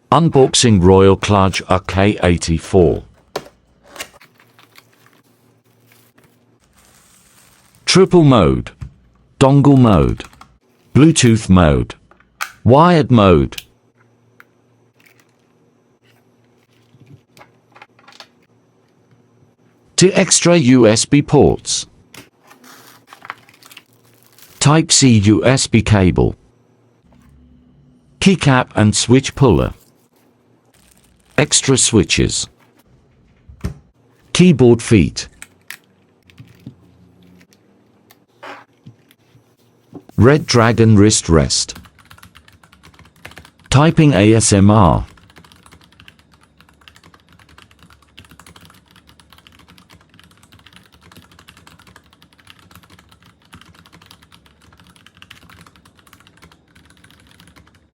Unboxing Royal Kludge RK84. Triple mode, dongle mode, Bluetooth mode, wired mode. Two extra USB ports. Type-C USB cable. Keycap and switch puller. Extra switches. Keyboard feet. Red Dragon wrist rest. Typing ASMR.